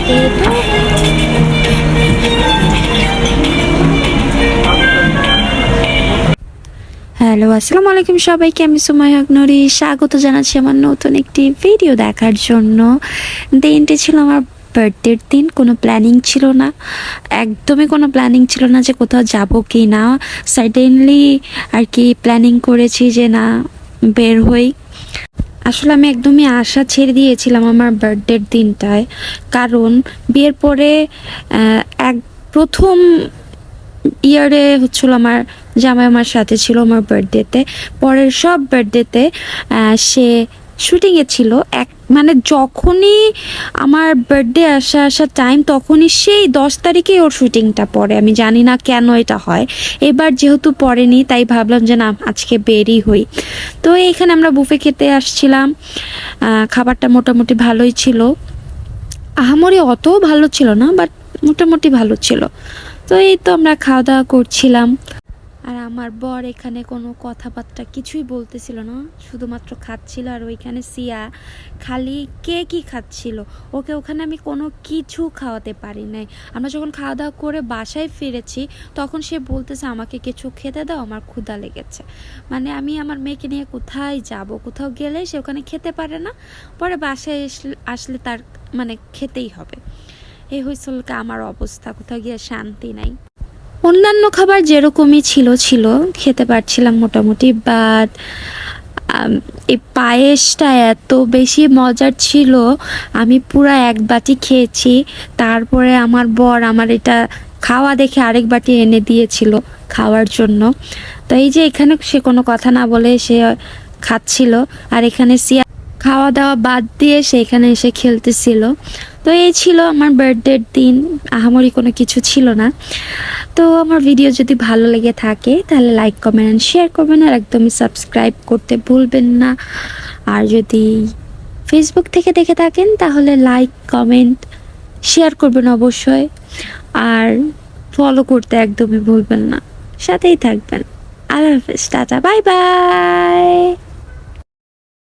থাকে। তো হ্যালো, আসসালামু আলাইকুম সবাইকে। আমি সুমাইয়া আকনরি, স্বাগত জানাচ্ছি আমার নতুন একটি ভিডিও দেখার জন্য। দিনটি ছিল আমার বার্থডের দিন। কোনো প্ল্যানিং ছিল না, একদমই কোনো প্ল্যানিং ছিল না যে কোথাও যাব কি না। সাডেনলি আর কি প্ল্যানিং করেছি যে না, বের হই। আসলে আমি একদমই আশা ছেড়ে দিয়েছিলাম আমার বার্থডের দিনটায়, কারণ বিয়ের পরে এক প্রথম ইয়ারে হচ্ছিল আমার জামাই আমার সাথে ছিল আমার বার্থডেতে। পরের সব বার্থডেতে সে শুটিংয়ে ছিল। মানে যখনই আমার বার্থডে আসা টাইম, তখনই সেই 10 তারিখেই ওর শুটিংটা পড়ে। আমি জানি না কেন এটা হয়। এবার যেহেতু পড়েনি, তাই ভাবলাম যে না, আজকে বেরই হই। তো এইখানে আমরা বুফে খেতে আসছিলাম। খাবারটা মোটামুটি ভালোই ছিল, আহামরি অতও ভালো ছিল না, বাট মোটামুটি ভালো ছিল। তো এই তো আমরা খাওয়া দাওয়া করছিলাম, আর আমার বর এখানে কোনো কথাবার্তা কিছুই বলতেছিল না, শুধুমাত্র খাচ্ছিল। আর ওইখানে সিয়া খালি কেকই খাচ্ছিল। ওকে ওখানে আমি কোনো কিছু খাওয়াতে পারি নাই। আমরা যখন খাওয়া দাওয়া করে বাসায় ফিরেছি, তখন সে বলতেছে আমাকে কিছু খেতে দাও, আমার ক্ষুধা লেগেছে। মানে আমি আমার মেয়েকে নিয়ে কোথায় যাব, কোথাও গেলে সে ওখানে খেতে পারে না, পরে বাসায় আসলে তার মানে খেতেই হবে। এই হয়েছিল আমার অবস্থা, কোথাও গিয়ে শান্তি নাই। অন্যান্য খাবার যেরকমই ছিল খেতে পারছিলাম মোটামুটি, বাট এই পায়েসটা এত বেশি মজার ছিল, আমি পুরা এক বাটি খেয়েছি। তারপরে আমার বর আমার এটা খাওয়া দেখে আরেক বাটি এনে দিয়েছিল খাওয়ার জন্য। তো এই যে এখানে সে কোনো কথা না বলে সে খাচ্ছিল, আর এখানে সিয়া খাওয়া দাওয়া বাদ দিয়ে সে এখানে এসে খেলতেছিল। তো এই ছিল আমার বার্থডের দিন, আহামরি কোনো কিছু ছিল না। তো আমার ভিডিও যদি ভালো লেগে থাকে তাহলে লাইক কমেন্ট অ্যান্ড শেয়ার করবেন, আর একদমই সাবস্ক্রাইব করতে ভুলবেন না। আর যদি ফেসবুক থেকে দেখে থাকেন তাহলে লাইক কমেন্ট শেয়ার করবেন অবশ্যই, আর ফলো করতে একদমই ভুলবেন না। সাথেই থাকবেন। আল্লাহ হাফেজ, টাটা, বাই বাই।